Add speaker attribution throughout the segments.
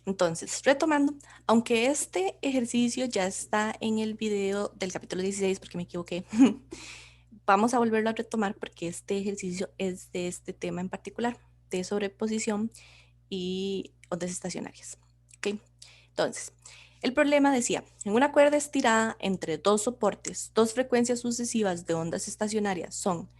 Speaker 1: Entonces, retomando, aunque este ejercicio ya está en el video del capítulo 16, porque me equivoqué, vamos a volverlo a retomar porque este ejercicio es de este tema en particular, de sobreposición y ondas estacionarias. ¿Ok? Entonces, el problema decía, en una cuerda estirada entre dos soportes, dos frecuencias sucesivas de ondas estacionarias son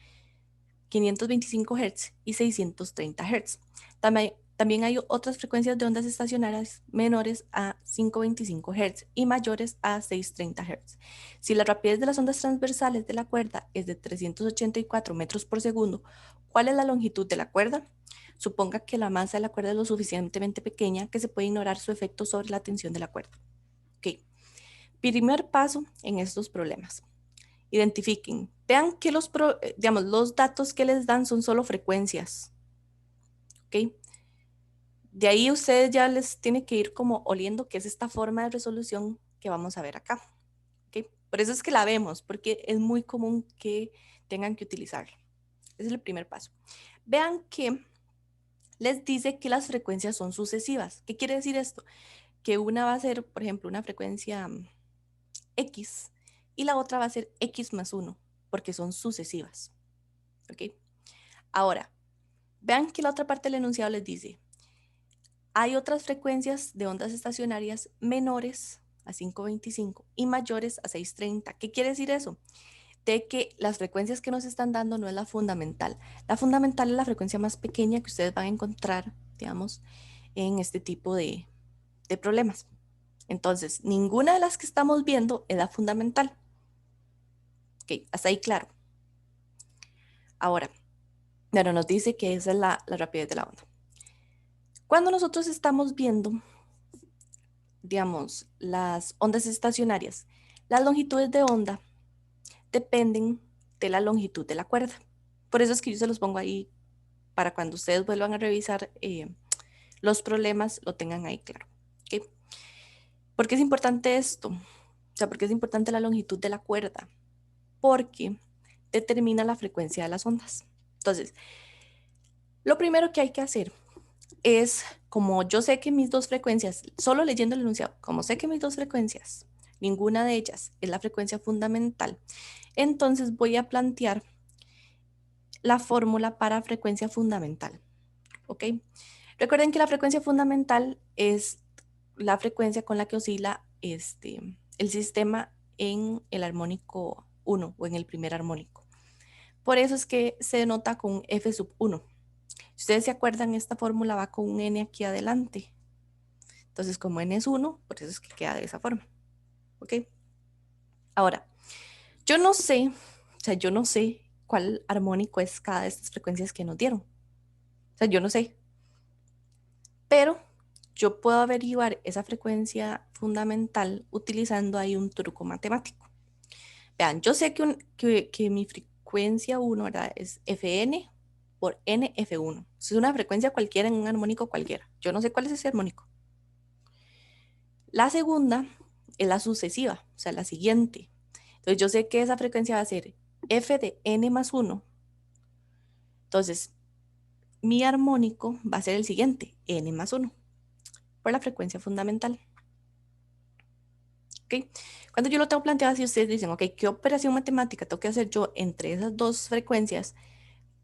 Speaker 1: 525 Hz y 630 Hz. También hay otras frecuencias de ondas estacionarias menores a 525 Hz y mayores a 630 Hz. Si la rapidez de las ondas transversales de la cuerda es de 384 metros por segundo, ¿cuál es la longitud de la cuerda? Suponga que la masa de la cuerda es lo suficientemente pequeña que se puede ignorar su efecto sobre la tensión de la cuerda. Ok. Primer paso en estos problemas. Identifiquen. Vean que digamos, los datos que les dan son solo frecuencias. ¿Ok? De ahí ustedes ya les tiene que ir como oliendo que es esta forma de resolución que vamos a ver acá. ¿Ok? Por eso es que la vemos, porque es muy común que tengan que utilizarla. Ese es el primer paso. Vean que les dice que las frecuencias son sucesivas. ¿Qué quiere decir esto? Que una va a ser, por ejemplo, una frecuencia X y la otra va a ser X más 1, porque son sucesivas. ¿Ok? Ahora, vean que la otra parte del enunciado les dice, hay otras frecuencias de ondas estacionarias menores a 525 y mayores a 630. ¿Qué quiere decir eso? De que las frecuencias que nos están dando no es la fundamental. La fundamental es la frecuencia más pequeña que ustedes van a encontrar, digamos, en este tipo de problemas. Entonces, ninguna de las que estamos viendo es la fundamental. Ok, hasta ahí claro. Ahora, pero nos dice que esa es la rapidez de la onda. Cuando nosotros estamos viendo, digamos, las ondas estacionarias, las longitudes de onda dependen de la longitud de la cuerda. Por eso es que yo se los pongo ahí para cuando ustedes vuelvan a revisar los problemas, lo tengan ahí claro. ¿Okay? ¿Por qué es importante esto? O sea, ¿por qué es importante la longitud de la cuerda? Porque determina la frecuencia de las ondas. Entonces, lo primero que hay que hacer es, como yo sé que mis dos frecuencias, solo leyendo el enunciado, como sé que mis dos frecuencias, ninguna de ellas es la frecuencia fundamental, entonces voy a plantear la fórmula para frecuencia fundamental. ¿Ok? Recuerden que la frecuencia fundamental es la frecuencia con la que oscila el sistema en el armónico 1 o en el primer armónico. Por eso es que se denota con F sub 1. Si ustedes se acuerdan, esta fórmula va con un N aquí adelante. Entonces, como N es 1, por eso es que queda de esa forma. ¿Ok? Ahora, yo no sé, o sea, yo no sé cuál armónico es cada de estas frecuencias que nos dieron. O sea, yo no sé. Pero yo puedo averiguar esa frecuencia fundamental utilizando ahí un truco matemático. Vean, yo sé que mi frecuencia 1, ¿verdad? Es Fn por NF1. Es una frecuencia cualquiera en un armónico cualquiera. Yo no sé cuál es ese armónico. La segunda es la sucesiva, o sea, la siguiente. Entonces yo sé que esa frecuencia va a ser F de N más 1. Entonces, mi armónico va a ser el siguiente, N más 1, por la frecuencia fundamental. ¿Ok? Cuando yo lo tengo planteado así, ustedes dicen, ok, ¿qué operación matemática tengo que hacer yo entre esas dos frecuencias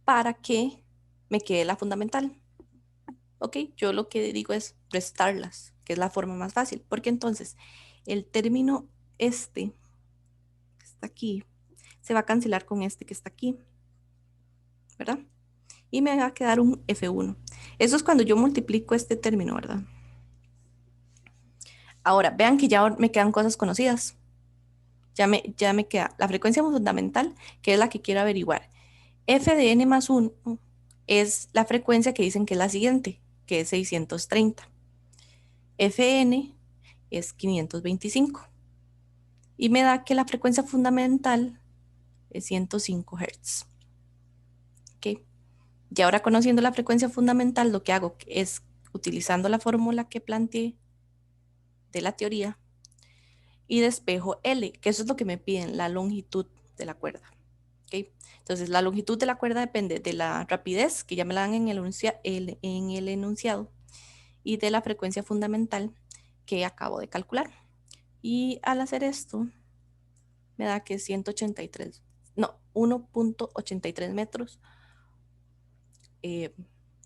Speaker 1: para que me quede la fundamental? Ok, yo lo que digo es restarlas, que es la forma más fácil, porque entonces el término este, que está aquí, se va a cancelar con este que está aquí, ¿verdad? Y me va a quedar un F1. Eso es cuando yo multiplico este término, ¿verdad? Ahora, vean que ya me quedan cosas conocidas. Ya me queda la frecuencia fundamental, que es la que quiero averiguar. F de n más 1 es la frecuencia que dicen que es la siguiente, que es 630. Fn es 525. Y me da que la frecuencia fundamental es 105 Hz. ¿Ok? Y ahora conociendo la frecuencia fundamental, lo que hago es, utilizando la fórmula que planteé de la teoría, y despejo L, que eso es lo que me piden, la longitud de la cuerda. ¿Okay? Entonces, la longitud de la cuerda depende de la rapidez, que ya me la dan en el enunciado, y de la frecuencia fundamental que acabo de calcular. Y al hacer esto, me da que es 183, no, 1.83 metros,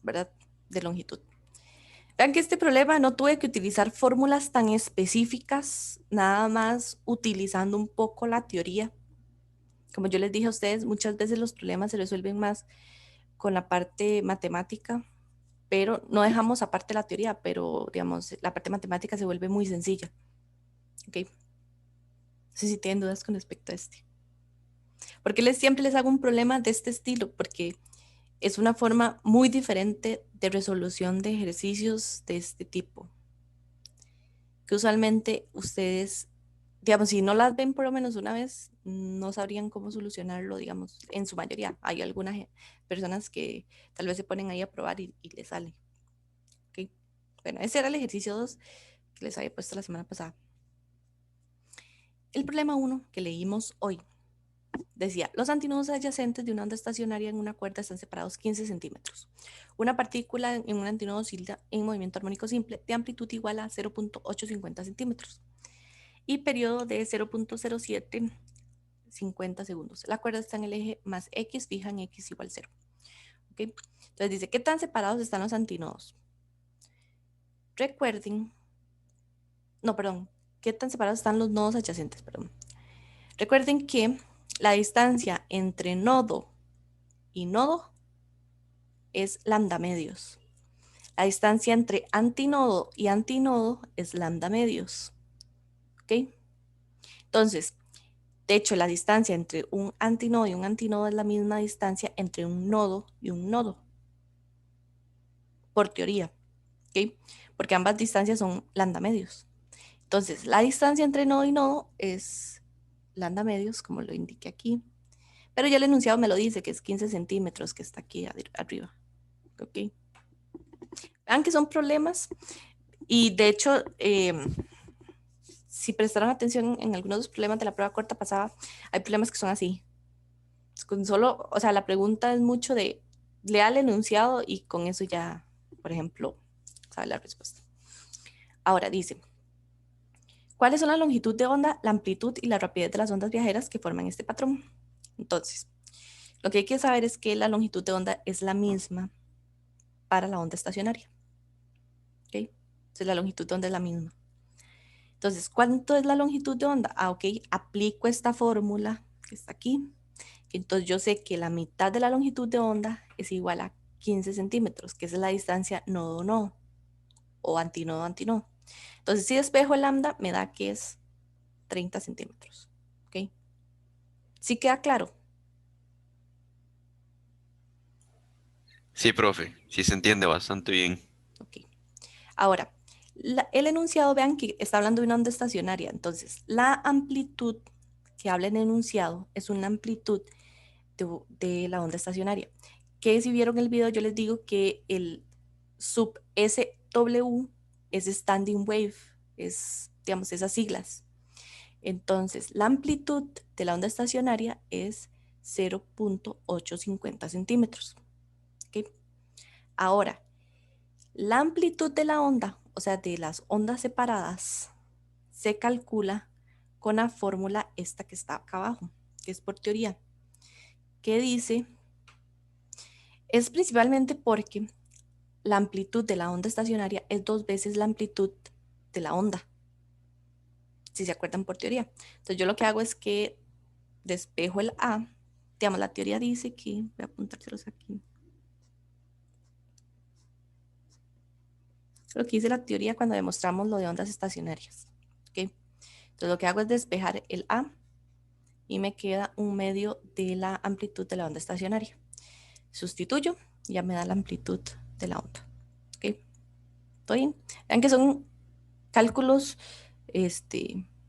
Speaker 1: ¿verdad? De longitud. Vean que este problema no tuve que utilizar fórmulas tan específicas, nada más utilizando un poco la teoría. Como yo les dije a ustedes, muchas veces los problemas se resuelven más con la parte matemática, pero no dejamos aparte la teoría, pero digamos, la parte matemática se vuelve muy sencilla. ¿Ok? No sé si tienen dudas con respecto a este. Porque siempre les hago un problema de este estilo, porque es una forma muy diferente de resolución de ejercicios de este tipo, que usualmente ustedes, digamos, si no las ven por lo menos una vez, no sabrían cómo solucionarlo, digamos, en su mayoría. Hay algunas personas que tal vez se ponen ahí a probar y les sale. ¿Ok? Bueno, ese era el ejercicio 2 que les había puesto la semana pasada. El problema 1 que leímos hoy decía, los antinodos adyacentes de una onda estacionaria en una cuerda están separados 15 centímetros. Una partícula en un antinodo oscila en movimiento armónico simple de amplitud igual a 0.850 centímetros y periodo de 0.0750 segundos. La cuerda está en el eje más X, fija en X igual 0. ¿Okay? Entonces dice, ¿qué tan separados están los antinodos? Recuerden, no, perdón, ¿qué tan separados están los nodos adyacentes? Perdón. Recuerden que la distancia entre nodo y nodo es lambda medios. La distancia entre antinodo y antinodo es lambda medios. ¿Ok? Entonces, de hecho, la distancia entre un antinodo y un antinodo es la misma distancia entre un nodo y un nodo. Por teoría. ¿Ok? Porque ambas distancias son lambda medios. Entonces, la distancia entre nodo y nodo es lambda medios, como lo indiqué aquí. Pero ya el enunciado me lo dice, que es 15 centímetros, que está aquí arriba. ¿Ok? Vean que son problemas. Y de hecho, si prestaron atención en algunos de los problemas de la prueba corta pasada, hay problemas que son así. Con solo, o sea, la pregunta es mucho de, lea el enunciado y con eso ya, por ejemplo, sabe la respuesta. Ahora dice, ¿cuáles son la longitud de onda, la amplitud y la rapidez de las ondas viajeras que forman este patrón? Entonces, lo que hay que saber es que la longitud de onda es la misma para la onda estacionaria. ¿Ok? Entonces, la longitud de onda es la misma. Entonces, ¿cuánto es la longitud de onda? Ah, ok, aplico esta fórmula que está aquí. Entonces, yo sé que la mitad de la longitud de onda es igual a 15 centímetros, que es la distancia nodo-nodo o antinodo-antinodo. Entonces, si despejo el lambda, me da que es 30 centímetros. ¿Ok? ¿Sí queda claro?
Speaker 2: Sí, profe, sí se entiende bastante bien.
Speaker 1: Ok. Ahora, el enunciado, vean que está hablando de una onda estacionaria. Entonces, la amplitud que habla en el enunciado es una amplitud de la onda estacionaria. Que si vieron el video, yo les digo que el sub SW es standing wave, es, digamos, esas siglas. Entonces, la amplitud de la onda estacionaria es 0.850 centímetros. ¿Okay? Ahora, la amplitud de la onda, o sea, de las ondas separadas, se calcula con la fórmula esta que está acá abajo, que es por teoría, que dice, es principalmente porque la amplitud de la onda estacionaria es 2 veces la amplitud de la onda, si se acuerdan por teoría. Entonces yo lo que hago es que despejo el A, digamos, la teoría dice que, voy a apuntárselos aquí, lo que dice la teoría cuando demostramos lo de ondas estacionarias. ¿Okay? Entonces lo que hago es despejar el A y me queda un medio de la amplitud de la onda estacionaria. Sustituyo, ya me da la amplitud de la onda. ¿Ok? ¿Todo bien? Vean que son cálculos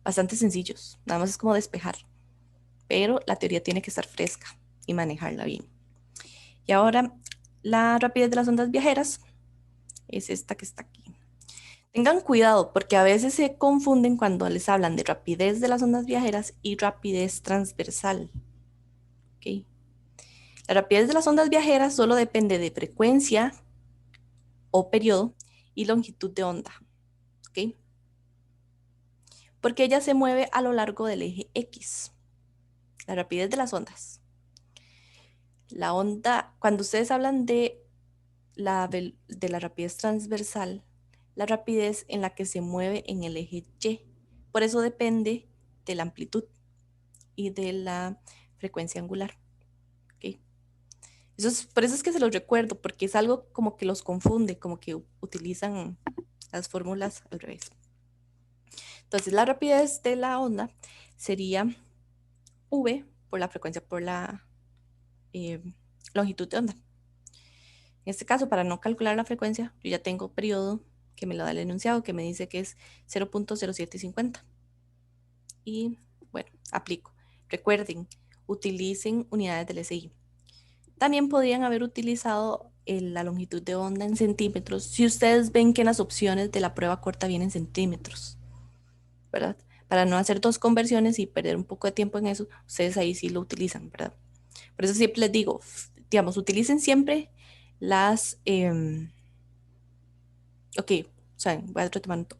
Speaker 1: bastante sencillos, nada más es como despejar, pero la teoría tiene que estar fresca y manejarla bien. Y ahora, la rapidez de las ondas viajeras es esta que está aquí. Tengan cuidado porque a veces se confunden cuando les hablan de rapidez de las ondas viajeras y rapidez transversal. ¿Okay? La rapidez de las ondas viajeras solo depende de frecuencia o periodo y longitud de onda, ¿ok? Porque ella se mueve a lo largo del eje X, la rapidez de las ondas. La onda, cuando ustedes hablan de de la rapidez transversal, la rapidez en la que se mueve en el eje Y. Por eso depende de la amplitud y de la frecuencia angular. ¿Ok? Por eso es que se los recuerdo, porque es algo como que los confunde, como que utilizan las fórmulas al revés. Entonces, la rapidez de la onda sería v por la frecuencia por la eh, longitud de onda. En este caso, para no calcular la frecuencia, yo ya tengo periodo que me lo da el enunciado, que me dice que es 0.0750. Y bueno, aplico. Recuerden, utilicen unidades del SI. También podrían haber utilizado la longitud de onda en centímetros si ustedes ven que en las opciones de la prueba corta vienen centímetros, ¿verdad? Para no hacer dos conversiones y perder un poco de tiempo en eso, ustedes ahí sí lo utilizan, ¿verdad? Por eso siempre les digo, digamos, utilicen siempre las... ok, o sea, voy a retomar todo.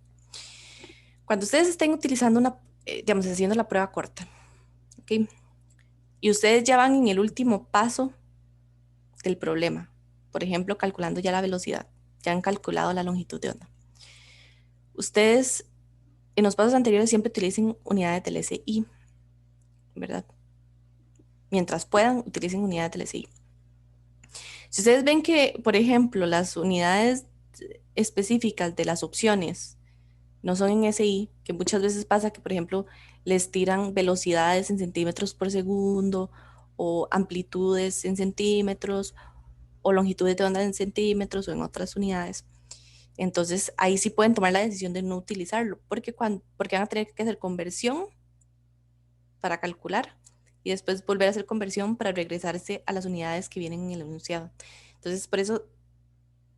Speaker 1: Cuando ustedes estén utilizando digamos, haciendo la prueba corta, ¿ok? Y ustedes ya van en el último paso del problema, por ejemplo, calculando ya la velocidad, ya han calculado la longitud de onda. Ustedes en los pasos anteriores siempre utilicen unidades del SI, ¿verdad? Mientras puedan, utilicen unidades del SI. Si ustedes ven que, por ejemplo, las unidades específicas de las opciones no son en SI, que muchas veces pasa que, por ejemplo, les tiran velocidades en centímetros por segundo o amplitudes en centímetros o longitudes de onda en centímetros o en otras unidades. Entonces ahí sí pueden tomar la decisión de no utilizarlo, porque van a tener que hacer conversión para calcular y después volver a hacer conversión para regresarse a las unidades que vienen en el enunciado. Entonces por eso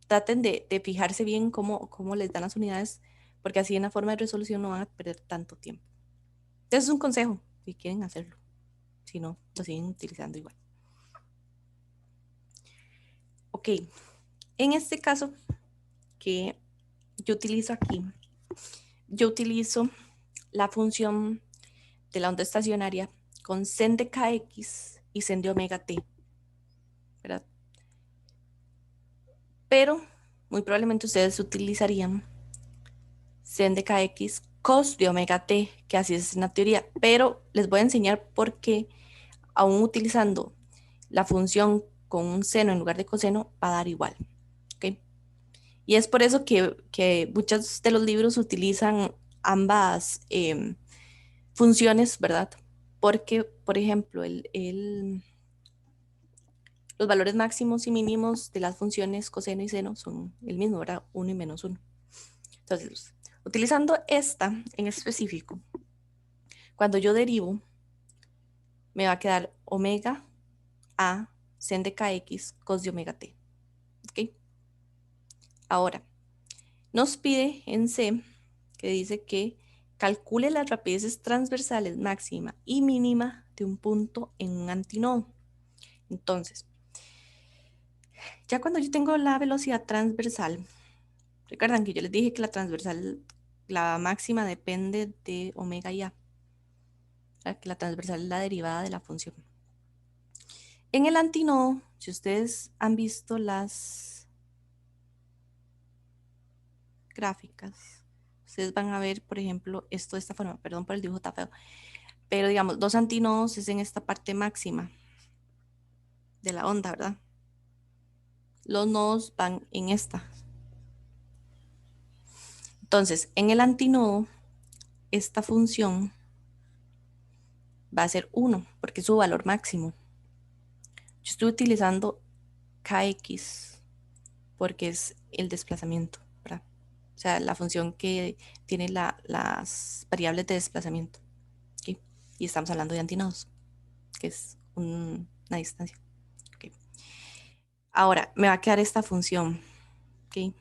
Speaker 1: traten de fijarse bien cómo les dan las unidades, porque así en la forma de resolución no van a perder tanto tiempo. Entonces es un consejo, si quieren hacerlo, si no, lo siguen utilizando igual. Ok, en este caso que yo utilizo aquí, yo utilizo la función de la onda estacionaria con sen de kx y sen de omega t, ¿verdad? Pero muy probablemente ustedes utilizarían sen de kx cos de omega t, que así es en la teoría, pero les voy a enseñar por qué, aún utilizando la función con un seno en lugar de coseno, va a dar igual, ¿ok? Y es por eso que muchos de los libros utilizan ambas funciones, ¿verdad? Porque, por ejemplo, los valores máximos y mínimos de las funciones coseno y seno son el mismo, ¿verdad? 1 y menos 1. Entonces, utilizando esta en específico, cuando yo derivo, me va a quedar omega a sen de kx cos de omega t. ¿Ok? Ahora, nos pide en C que dice que calcule las rapideces transversales máxima y mínima de un punto en un antinodo. Entonces, ya cuando yo tengo la velocidad transversal, recuerdan que yo les dije que la transversal, la máxima depende de omega y a, que la transversal es la derivada de la función. En el antinodo, si ustedes han visto las gráficas, ustedes van a ver, por ejemplo, esto de esta forma, perdón por el dibujo tan feo, pero digamos, dos antinodos es en esta parte máxima de la onda, ¿verdad? Los nodos van en esta. Entonces, en el antinodo, esta función va a ser 1, porque es su valor máximo. Yo estoy utilizando kx porque es el desplazamiento, ¿verdad? O sea, la función que tiene las variables de desplazamiento. ¿Ok? Y estamos hablando de antinodos, que es una distancia. ¿Ok? Ahora, me va a quedar esta función. ¿Ok?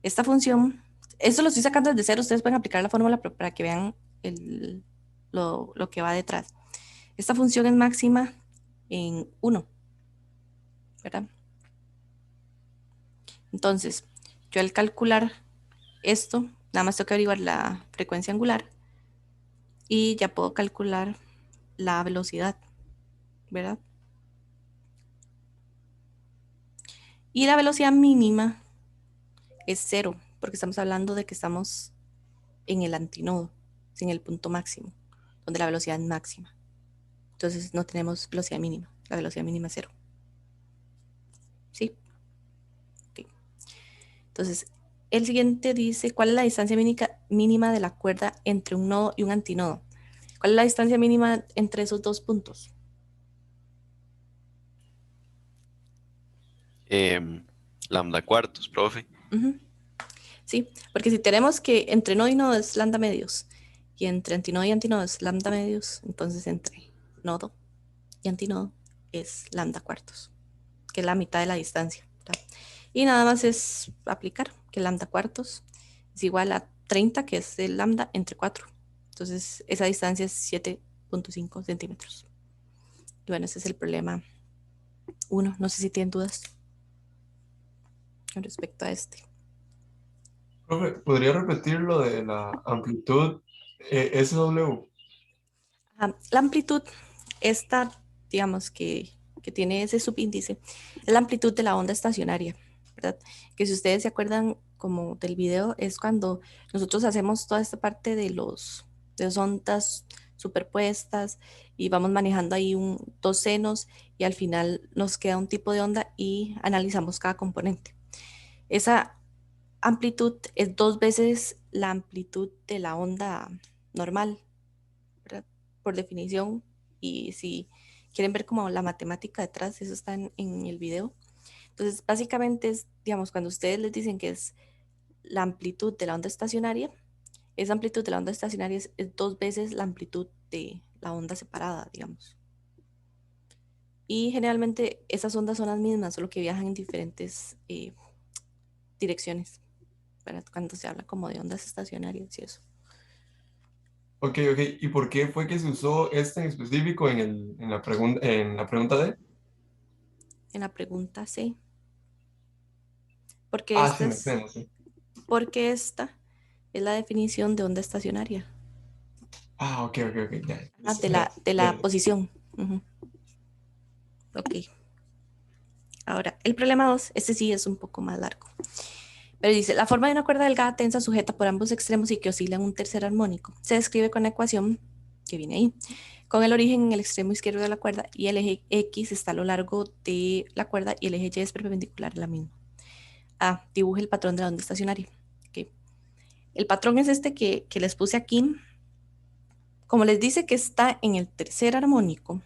Speaker 1: Esta función, esto lo estoy sacando desde cero, ustedes pueden aplicar la fórmula para que vean lo que va detrás. Esta función es máxima en 1, ¿verdad? Entonces, Yo al calcular esto, nada más tengo que averiguar la frecuencia angular y ya puedo calcular la velocidad, ¿verdad? Y la velocidad mínima es cero, porque estamos hablando de que estamos en el antinodo, en el punto máximo, donde la velocidad es máxima. Entonces no tenemos velocidad mínima, la velocidad mínima es cero. ¿Sí? Ok. Entonces, el siguiente dice, ¿cuál es la distancia mínima de la cuerda entre un nodo y un antinodo? ¿Cuál es la distancia mínima entre esos dos puntos?
Speaker 2: Em, Lambda cuartos, profe.
Speaker 1: Ujú. Sí, porque si tenemos que entre nodo y nodo es lambda medios y entre antinodo y antinodo es lambda medios, entonces entre nodo y antinodo es lambda cuartos, que es la mitad de la distancia, ¿verdad? Y nada más es aplicar que lambda cuartos es igual a 30, que es el lambda entre 4. Entonces esa distancia es 7.5 centímetros. Y bueno, ese es el problema uno. No sé si tienen dudas con respecto a este.
Speaker 3: Profe, ¿podría repetir lo de la amplitud SW?
Speaker 1: La amplitud, esta, digamos que tiene ese subíndice, es la amplitud de la onda estacionaria, ¿verdad? Que si ustedes se acuerdan como del video, es cuando nosotros hacemos toda esta parte de las ondas superpuestas y vamos manejando ahí dos senos y al final nos queda un tipo de onda y analizamos cada componente. Esa amplitud es dos veces la amplitud de la onda normal, ¿verdad? Por definición. Y si quieren ver como la matemática detrás, eso está en el video. Entonces, básicamente es, digamos, cuando ustedes les dicen que es la amplitud de la onda estacionaria, esa amplitud de la onda estacionaria es dos veces la amplitud de la onda separada, digamos. Y generalmente esas ondas son las mismas, solo que viajan en diferentes direcciones, ¿verdad? Cuando se habla como de ondas estacionarias y eso.
Speaker 3: Ok, ok. ¿Y por qué fue que se usó este en específico en la pregunta D?
Speaker 1: En la pregunta C, porque
Speaker 3: Ah,
Speaker 1: esta
Speaker 3: sí,
Speaker 1: es,
Speaker 3: sí.
Speaker 1: porque esta es la definición de onda estacionaria.
Speaker 3: Ah, ok, ok, ok. Ya.
Speaker 1: Ah, de
Speaker 3: Ya,
Speaker 1: la
Speaker 3: ya.
Speaker 1: posición. Ujú. Ok. Ahora, el problema 2, este sí es un poco más largo. Pero dice, la forma de una cuerda delgada tensa sujeta por ambos extremos y que oscila en un tercer armónico. Se describe con la ecuación que viene ahí, con el origen en el extremo izquierdo de la cuerda y el eje X está a lo largo de la cuerda y el eje Y es perpendicular a la misma. Ah, dibuje el patrón de la onda estacionaria. Okay. El patrón es este que les puse aquí. Como les dice que está en el tercer armónico,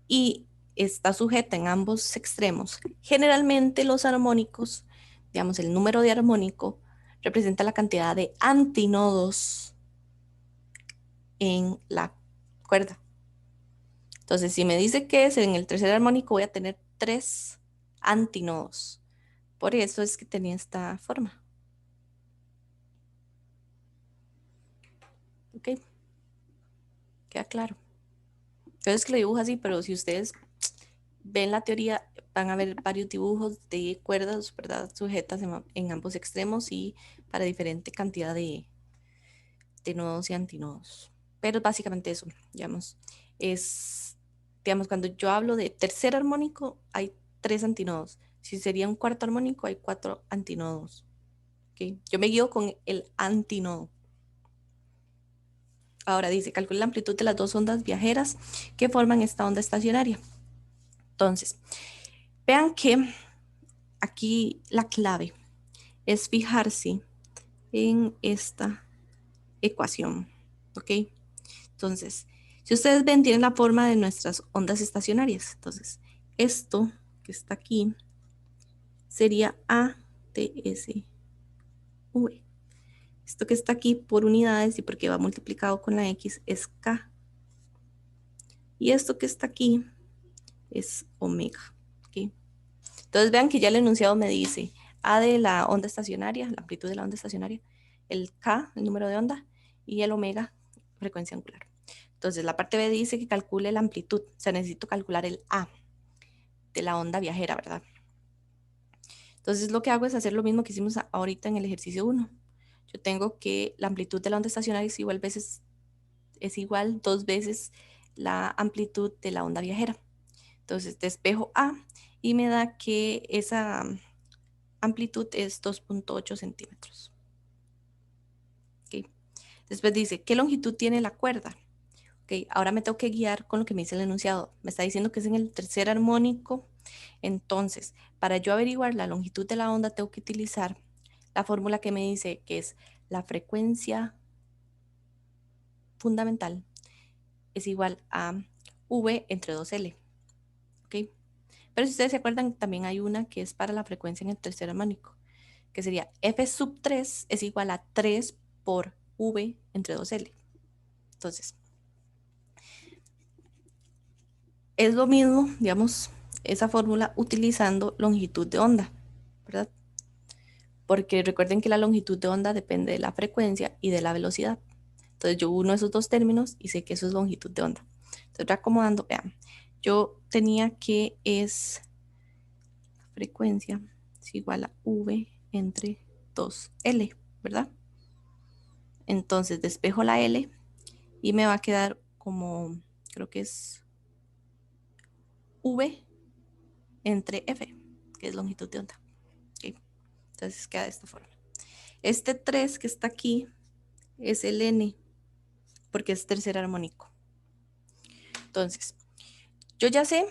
Speaker 1: y está sujeta en ambos extremos. Generalmente los armónicos, digamos, el número de armónico representa la cantidad de antinodos en la cuerda. Entonces, si me dice que es en el tercer armónico, voy a tener 3 antinodos. Por eso es que tenía esta forma. ¿Ok? Queda claro. Entonces que lo dibujo así, pero si ustedes ven la teoría, van a ver varios dibujos de cuerdas, ¿verdad? Sujetas en ambos extremos y para diferente cantidad de nodos y antinodos. Pero básicamente eso, digamos, es, digamos, cuando yo hablo de tercer armónico, hay 3 antinodos. Si sería un cuarto armónico, hay 4 antinodos. ¿Okay? Yo me guío con el antinodo. Ahora dice, calcula la amplitud de las dos ondas viajeras que forman esta onda estacionaria. Entonces, vean que aquí la clave es fijarse en esta ecuación, ¿ok? Entonces, si ustedes ven, tienen la forma de nuestras ondas estacionarias. Entonces, esto que está aquí sería ATSV. Esto que está aquí por unidades y porque va multiplicado con la X es K. Y esto que está aquí es omega, ¿ok? Entonces vean que ya el enunciado me dice A de la onda estacionaria, la amplitud de la onda estacionaria, el K, el número de onda, y el omega, frecuencia angular. Entonces la parte B dice que calcule la amplitud, o sea, necesito calcular el A de la onda viajera, ¿verdad? Entonces lo que hago es hacer lo mismo que hicimos ahorita en el ejercicio 1. Yo tengo que la amplitud de la onda estacionaria es igual 2 veces la amplitud de la onda viajera. Entonces despejo A y me da que esa amplitud es 2.8 centímetros. Okay. Después dice, ¿qué longitud tiene la cuerda? Okay, ahora me tengo que guiar con lo que me dice el enunciado. Me está diciendo que es en el tercer armónico. Entonces, para yo averiguar la longitud de la onda, tengo que utilizar la fórmula que me dice que es la frecuencia fundamental es igual a V entre 2L. ¿Okay? Pero si ustedes se acuerdan, también hay una que es para la frecuencia en el tercer armónico, que sería F sub 3 es igual a 3 por V entre 2L. Entonces, es lo mismo, digamos, esa fórmula utilizando longitud de onda, ¿verdad? Porque recuerden que la longitud de onda depende de la frecuencia y de la velocidad. Entonces yo uno esos dos términos y sé que eso es longitud de onda. Entonces reacomodando, vean, yo tenía que es frecuencia es igual a V entre 2L, ¿verdad? Entonces despejo la L y me va a quedar como, creo que es V entre F, que es longitud de onda. ¿Okay? Entonces queda de esta forma. Este 3 que está aquí es el N, porque es tercer armónico. Entonces, yo ya sé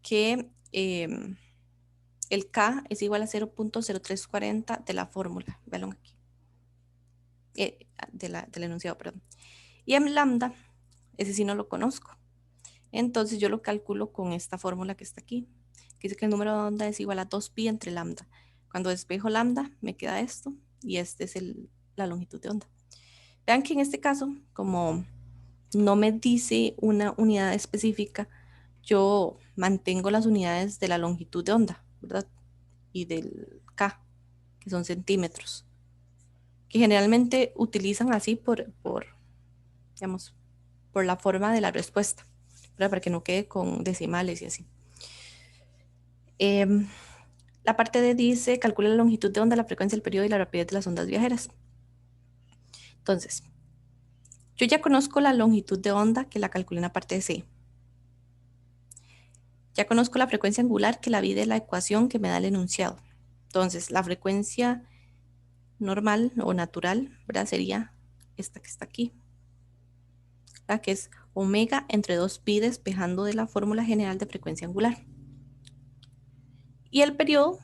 Speaker 1: que el K es igual a 0.0340 de la fórmula. Vean aquí. Del enunciado, perdón. Y en lambda, ese sí no lo conozco. Entonces yo lo calculo con esta fórmula que está aquí, que dice que el número de onda es igual a 2pi entre lambda. Cuando despejo lambda, me queda esto, y este es la longitud de onda. Vean que en este caso, como no me dice una unidad específica, yo mantengo las unidades de la longitud de onda, ¿verdad? Y del K, que son centímetros, que generalmente utilizan así digamos, por la forma de la respuesta, ¿verdad? Para que no quede con decimales y así. La parte D dice, calcula la longitud de onda, la frecuencia del periodo y la rapidez de las ondas viajeras. Entonces, yo ya conozco la longitud de onda que la calculé en la parte de C. Ya conozco la frecuencia angular que la vi de la ecuación que me da el enunciado. Entonces, la frecuencia normal o natural, ¿verdad? Sería esta que está aquí, ¿verdad? Que es omega entre 2pi despejando de la fórmula general de frecuencia angular. Y el periodo,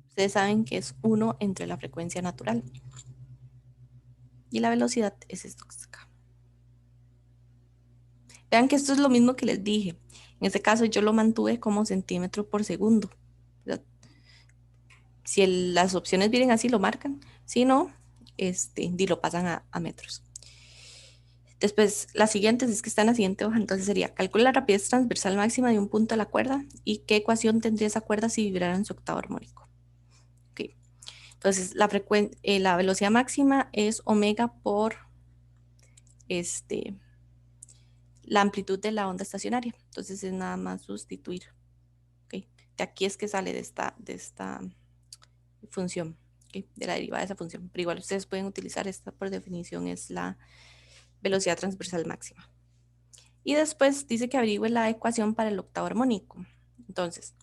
Speaker 1: ustedes saben que es 1 entre la frecuencia natural. Y la velocidad es esto que está acá. Vean que esto es lo mismo que les dije. En este caso yo lo mantuve como centímetro por segundo, ¿verdad? Si las opciones vienen así, lo marcan. Si no, lo pasan a metros. Después, las siguientes es que está en la siguiente hoja. Entonces sería, calcula la rapidez transversal máxima de un punto de la cuerda y qué ecuación tendría esa cuerda si vibrara en su octavo armónico. Okay. Entonces, la velocidad máxima es omega por la amplitud de la onda estacionaria. Entonces es nada más sustituir. ¿Okay? De aquí es que sale de esta función, ¿okay? De la derivada de esa función. Pero igual ustedes pueden utilizar esta por definición, es la velocidad transversal máxima. Y después dice que averigüe la ecuación para el octavo armónico. Entonces,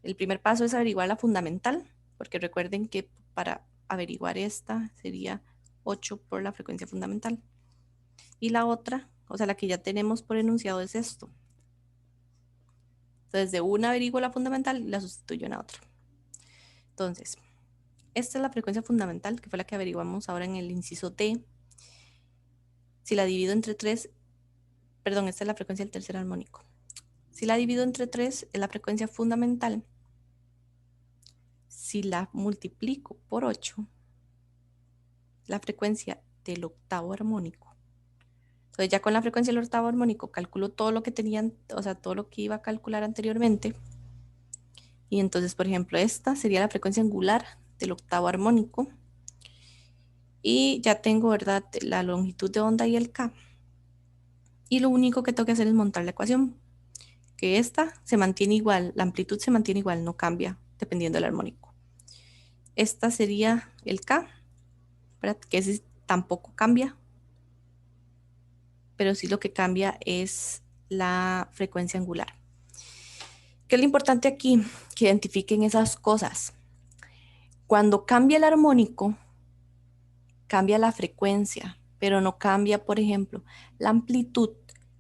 Speaker 1: el primer paso es averiguar la fundamental, porque recuerden que para averiguar esta sería 8 por la frecuencia fundamental. Y la otra, o sea, la que ya tenemos por enunciado es esto. Entonces, de una averiguo la fundamental y la sustituyo en la otra. Entonces, esta es la frecuencia fundamental, que fue la que averiguamos ahora en el inciso D. Si la divido entre 3, perdón, esta es la frecuencia del tercer armónico. Si la divido entre 3, es la frecuencia fundamental. Si la multiplico por 8, la frecuencia del octavo armónico. Entonces, ya con la frecuencia del octavo armónico, calculo todo lo que tenían, o sea, todo lo que iba a calcular anteriormente. Y entonces, por ejemplo, esta sería la frecuencia angular del octavo armónico. Y ya tengo, ¿verdad?, la longitud de onda y el K. Y lo único que tengo que hacer es montar la ecuación, que esta se mantiene igual, la amplitud se mantiene igual, no cambia dependiendo del armónico. Esta sería el K, ¿verdad? Que ese tampoco cambia, pero sí lo que cambia es la frecuencia angular. ¿Qué es lo importante aquí? Que identifiquen esas cosas. Cuando cambia el armónico, cambia la frecuencia, pero no cambia, por ejemplo, la amplitud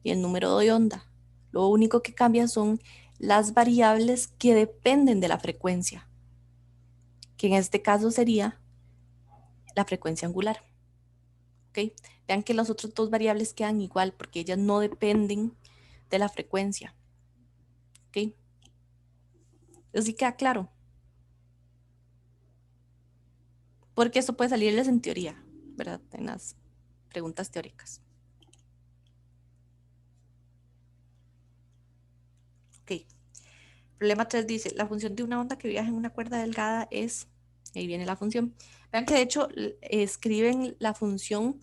Speaker 1: y el número de onda. Lo único que cambia son las variables que dependen de la frecuencia, que en este caso sería la frecuencia angular. ¿Ok? Vean que las otras dos variables quedan igual porque ellas no dependen de la frecuencia. ¿Ok? Así queda claro. Porque esto puede salirles en teoría, ¿verdad? En las preguntas teóricas. Ok. Problema 3 dice, la función de una onda que viaja en una cuerda delgada es, ahí viene la función. Vean que de hecho escriben la función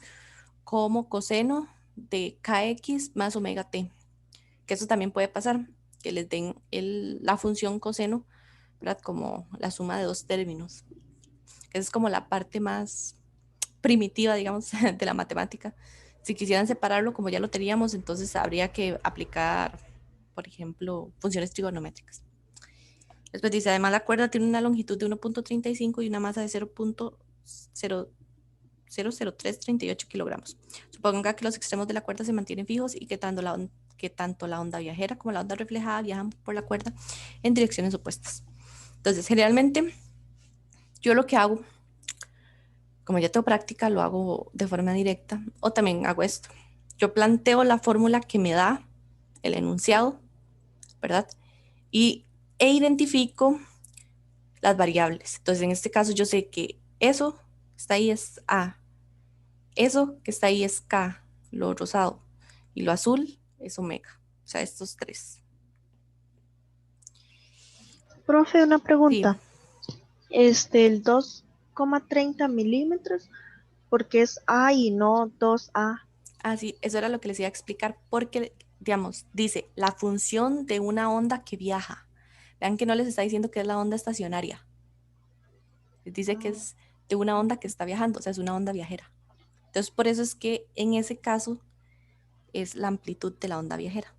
Speaker 1: como coseno de kx más omega t, que eso también puede pasar, que les den la función coseno, ¿verdad? Como la suma de dos términos, que es como la parte más primitiva, digamos, de la matemática. Si quisieran separarlo, como ya lo teníamos, entonces habría que aplicar, por ejemplo, funciones trigonométricas. Después dice, además la cuerda tiene una longitud de 1.35 y una masa de 0.00338 kilogramos. Suponga que los extremos de la cuerda se mantienen fijos y que tanto la onda viajera como la onda reflejada viajan por la cuerda en direcciones opuestas. Entonces, generalmente, yo lo que hago, como ya tengo práctica, lo hago de forma directa o también hago esto. Yo planteo la fórmula que me da el enunciado, ¿verdad? E identifico las variables. Entonces, en este caso, yo sé que eso que está ahí es A, eso que está ahí es K, lo rosado, y lo azul es omega. O sea, estos tres.
Speaker 4: Profe, una
Speaker 1: Sí,
Speaker 4: pregunta. El 2,30 milímetros, porque es A y no 2A.
Speaker 1: así, eso era lo que les iba a explicar, porque, digamos, dice la función de una onda que viaja. Vean que no les está diciendo que es la onda estacionaria. Les dice que es de una onda que está viajando, o sea, es una onda viajera. Entonces, por eso es que en ese caso es la amplitud de la onda viajera.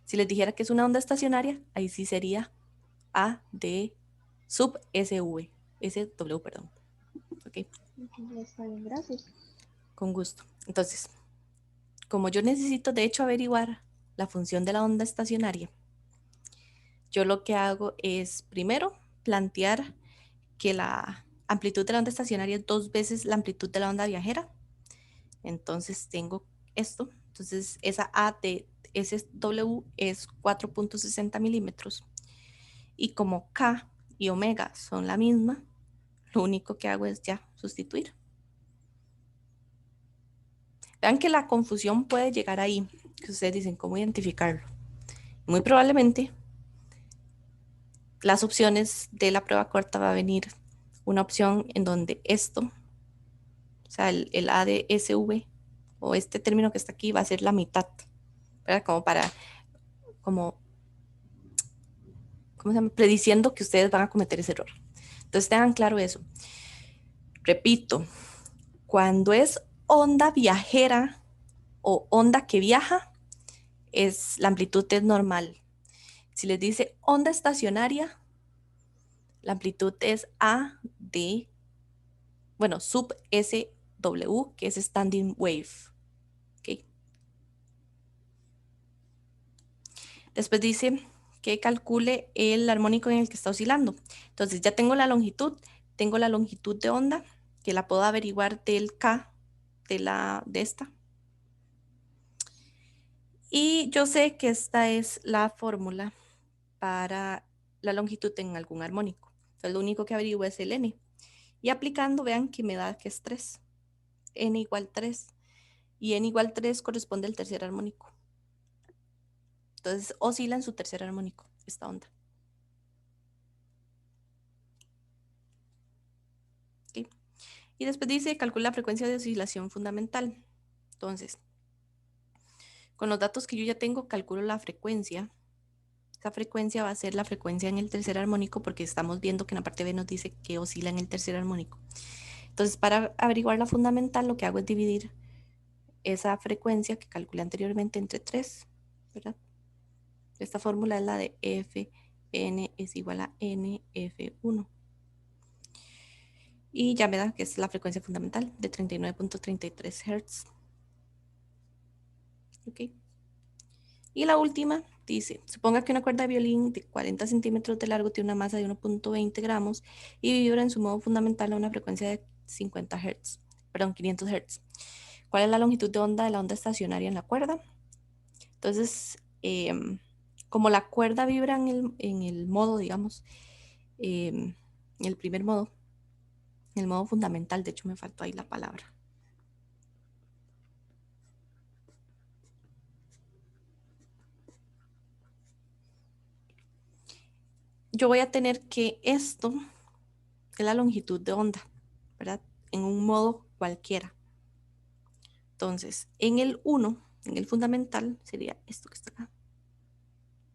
Speaker 1: Si les dijera que es una onda estacionaria, ahí sí sería A de sub SV, SW, perdón. Ok,
Speaker 4: Está bien, gracias.
Speaker 1: con gusto. Entonces, como yo necesito de hecho averiguar la función de la onda estacionaria, yo lo que hago es primero plantear que la amplitud de la onda estacionaria es 2 veces la amplitud de la onda viajera. Entonces tengo esto. Entonces esa A de SW es 4.60 milímetros. Y como K y omega son la misma, lo único que hago es ya sustituir. Vean que la confusión puede llegar ahí, que ustedes dicen cómo identificarlo. Muy probablemente las opciones de la prueba corta va a venir una opción en donde esto, o sea, el A de SV o este término que está aquí va a ser la mitad, ¿verdad? Como para, como, ¿cómo se llama? Prediciendo que ustedes van a cometer ese error. Entonces tengan claro eso. Repito, cuando es onda viajera o onda que viaja, la amplitud es normal. Si les dice onda estacionaria, la amplitud es A de, bueno, sub SW, que es standing wave. ¿Okay? Después dice que calcule el armónico en el que está oscilando. Entonces ya tengo la longitud de onda, que la puedo averiguar del K de esta. Y yo sé que esta es la fórmula para la longitud en algún armónico. Entonces lo único que averiguo es el N. Y aplicando, vean que me da que es 3. N igual 3. Y N igual 3 corresponde al tercer armónico. Entonces oscila en su tercer armónico esta onda. ¿Okay? Y después dice, calcula la frecuencia de oscilación fundamental. Entonces, con los datos que yo ya tengo, calculo la frecuencia. Esta frecuencia va a ser la frecuencia en el tercer armónico porque estamos viendo que en la parte B nos dice que oscila en el tercer armónico. Entonces, para averiguar la fundamental, lo que hago es dividir esa frecuencia que calculé anteriormente entre 3, ¿verdad? Esta fórmula es la de Fn es igual a NF1. Y ya me da que es la frecuencia fundamental de 39.33 Hz. ¿Ok? Y la última dice, suponga que una cuerda de violín de 40 centímetros de largo tiene una masa de 1.20 gramos y vibra en su modo fundamental a una frecuencia de 50 Hz, perdón, 500 Hz. ¿Cuál es la longitud de onda estacionaria en la cuerda? Entonces, como la cuerda vibra en el modo, digamos, en el primer modo, en el modo fundamental, de hecho me faltó ahí la palabra. Yo voy a tener que esto es la longitud de onda, ¿verdad? En un modo cualquiera. Entonces, en el 1, en el fundamental, sería esto que está acá.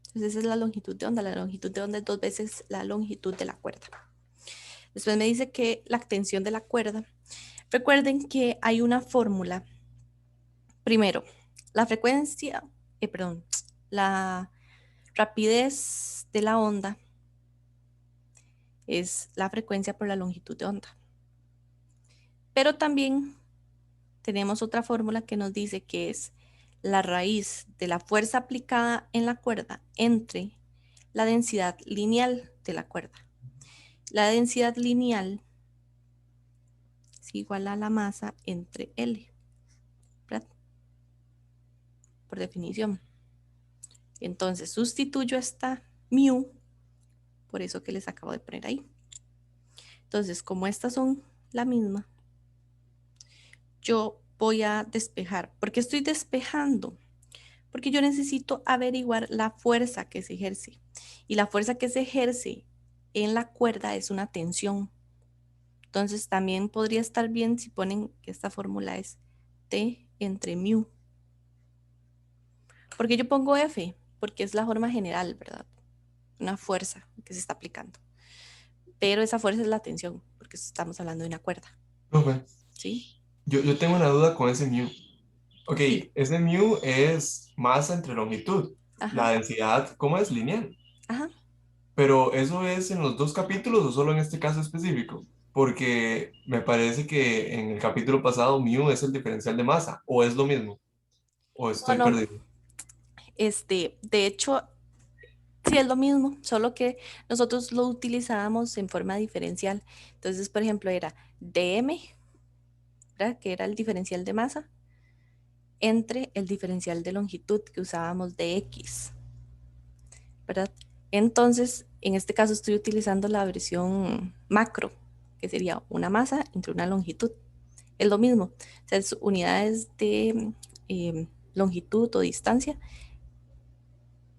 Speaker 1: Entonces, esa es la longitud de onda. La longitud de onda es 2 veces la longitud de la cuerda. Después me dice que la extensión de la cuerda. Recuerden que hay una fórmula. Primero, la frecuencia, la rapidez de la onda es la frecuencia por la longitud de onda. Pero también tenemos otra fórmula que nos dice que es la raíz de la fuerza aplicada en la cuerda entre la densidad lineal de la cuerda. La densidad lineal es igual a la masa entre L, ¿verdad? Por definición. Entonces sustituyo esta mu por eso que les acabo de poner ahí. Entonces, como estas son la misma, yo voy a despejar. ¿Por qué estoy despejando? Porque yo necesito averiguar la fuerza que se ejerce. Y la fuerza que se ejerce en la cuerda es una tensión. Entonces, también podría estar bien si ponen que esta fórmula es T entre mu. ¿Por qué yo pongo F? Porque es la forma general, ¿verdad? Una fuerza que se está aplicando. Pero esa fuerza es la tensión, porque estamos hablando de una cuerda.
Speaker 3: Profe,
Speaker 1: ¿Sí?
Speaker 3: yo tengo una duda con ese mu. Ok,
Speaker 1: Sí.
Speaker 3: ese mu es masa entre longitud. La
Speaker 1: Ajá.
Speaker 3: densidad, ¿cómo es? Lineal.
Speaker 1: Ajá.
Speaker 3: Pero ¿eso es en los dos capítulos o solo en este caso específico? Porque me parece que en el capítulo pasado mu es el diferencial de masa. ¿O es lo mismo? ¿O
Speaker 1: No,
Speaker 3: estoy
Speaker 1: no.
Speaker 3: perdido?
Speaker 1: De hecho, sí es lo mismo, solo que nosotros lo utilizábamos en forma diferencial. Entonces, por ejemplo, era dm, ¿verdad? Que era el diferencial de masa, entre el diferencial de longitud que usábamos de x, ¿verdad? Entonces, en este caso estoy utilizando la versión macro, que sería una masa entre una longitud. Es lo mismo, o sea, es unidades de longitud o distancia,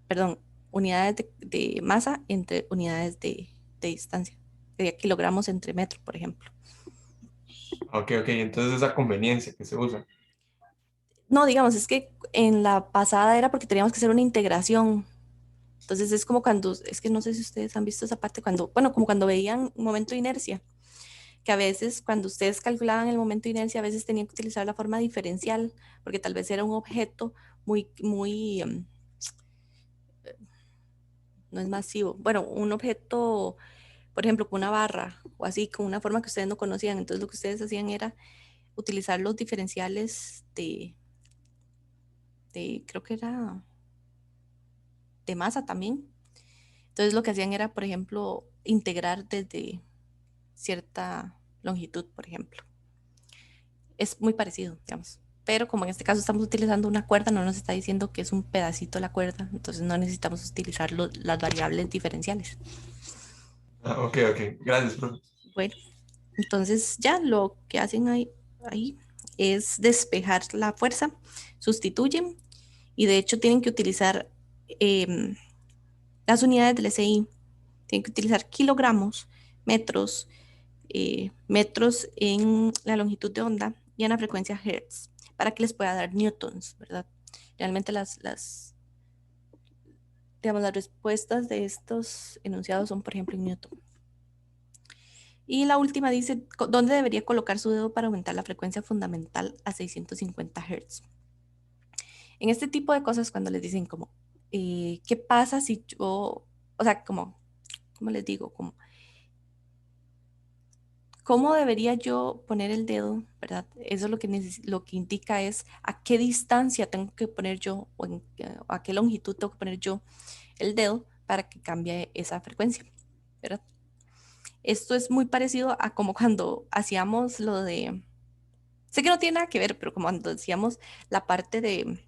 Speaker 1: perdón, unidades de masa entre unidades de distancia. Sería kilogramos entre metro, por ejemplo.
Speaker 3: Ok, ok, entonces esa conveniencia que se usa.
Speaker 1: No, digamos, es que en la pasada era porque teníamos que hacer una integración. Entonces es como cuando, es que no sé si ustedes han visto esa parte cuando, bueno, como cuando veían un momento de inercia, que a veces cuando ustedes calculaban el momento de inercia, a veces tenían que utilizar la forma diferencial, porque tal vez era un objeto muy, no es masivo, bueno, un objeto, por ejemplo, con una barra o así, con una forma que ustedes no conocían. Entonces lo que ustedes hacían era utilizar los diferenciales creo que era de masa también. Entonces lo que hacían era, por ejemplo, integrar desde cierta longitud, por ejemplo. Es muy parecido, digamos. Pero como en este caso estamos utilizando una cuerda, no nos está diciendo que es un pedacito la cuerda, entonces no necesitamos utilizar las variables diferenciales.
Speaker 3: Ah, ok, ok. Gracias, profe.
Speaker 1: Bueno, entonces ya lo que hacen ahí es despejar la fuerza, sustituyen y de hecho tienen que utilizar las unidades del SI, tienen que utilizar kilogramos, metros, metros en la longitud de onda y en la frecuencia hertz para que les pueda dar newtons, ¿verdad? Realmente digamos, las respuestas de estos enunciados son, por ejemplo, en Newton. Y la última dice, ¿dónde debería colocar su dedo para aumentar la frecuencia fundamental a 650 Hz? En este tipo de cosas, cuando les dicen como, ¿qué pasa si yo, o sea, como, ¿cómo les digo? Como, ¿cómo debería yo poner el dedo, verdad? Eso lo que, lo que indica es a qué distancia tengo que poner yo o a qué longitud tengo que poner yo el dedo para que cambie esa frecuencia, ¿verdad? Esto es muy parecido a como cuando hacíamos lo de, sé que no tiene nada que ver, pero como cuando hacíamos la parte de,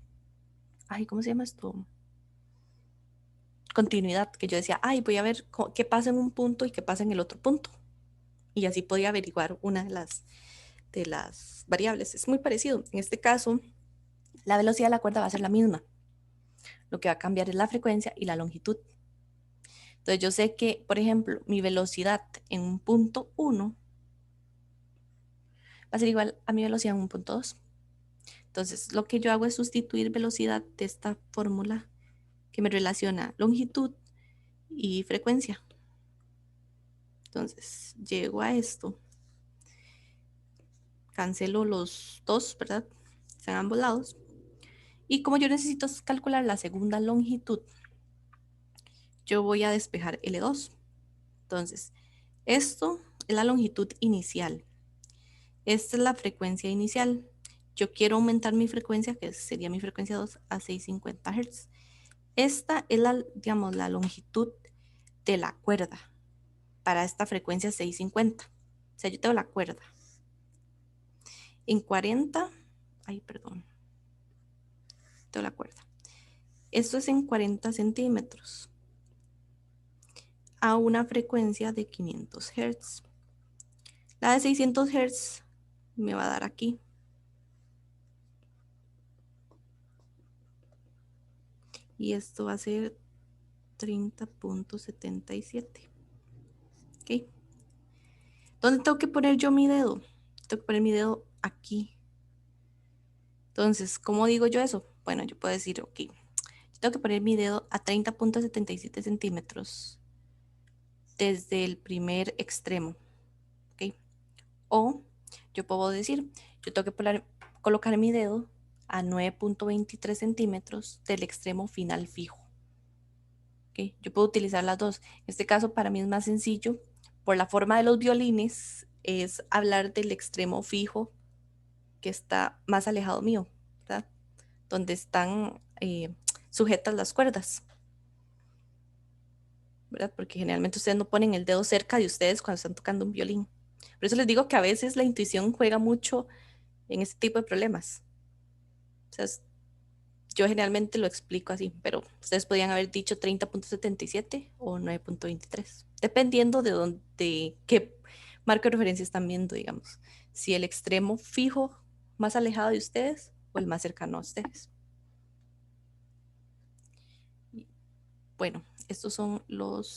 Speaker 1: ay, ¿cómo se llama esto? Continuidad, que yo decía, ay, voy a ver qué pasa en un punto y qué pasa en el otro punto. Y así podía averiguar una de las variables. Es muy parecido. En este caso, la velocidad de la cuerda va a ser la misma. Lo que va a cambiar es la frecuencia y la longitud. Entonces yo sé que, por ejemplo, mi velocidad en un punto 1 va a ser igual a mi velocidad en un punto 2. Entonces lo que yo hago es sustituir velocidad de esta fórmula que me relaciona longitud y frecuencia. Entonces llego a esto, cancelo los dos, ¿verdad? Están a ambos lados. Y como yo necesito calcular la segunda longitud, yo voy a despejar L2. Entonces, esto es la longitud inicial. Esta es la frecuencia inicial. Yo quiero aumentar mi frecuencia, que sería mi frecuencia 2, a 650 Hz. Esta es la, digamos, la longitud de la cuerda para esta frecuencia 650. O sea, yo tengo la cuerda. En 40, ay, perdón, tengo la cuerda. Esto es en 40 centímetros a una frecuencia de 500 Hz. La de 600 Hz me va a dar aquí. Y esto va a ser 30.77. ¿Ok? ¿Dónde tengo que poner yo mi dedo? Tengo que poner mi dedo aquí. Entonces, ¿cómo digo yo eso? Bueno, yo puedo decir, ok, yo tengo que poner mi dedo a 30.77 centímetros desde el primer extremo. ¿Ok? O yo puedo decir, yo tengo que colocar mi dedo a 9.23 centímetros del extremo final fijo. ¿Ok? Yo puedo utilizar las dos. En este caso, para mí es más sencillo. Por la forma de los violines, es hablar del extremo fijo que está más alejado mío, ¿verdad? Donde están sujetas las cuerdas, ¿verdad? Porque generalmente ustedes no ponen el dedo cerca de ustedes cuando están tocando un violín. Por eso les digo que a veces la intuición juega mucho en este tipo de problemas. O sea, yo generalmente lo explico así, pero ustedes podrían haber dicho 30.77 o 9.23, dependiendo de dónde, qué marco de referencia están viendo, digamos. Si el extremo fijo más alejado de ustedes o el más cercano a ustedes. Bueno, estos son los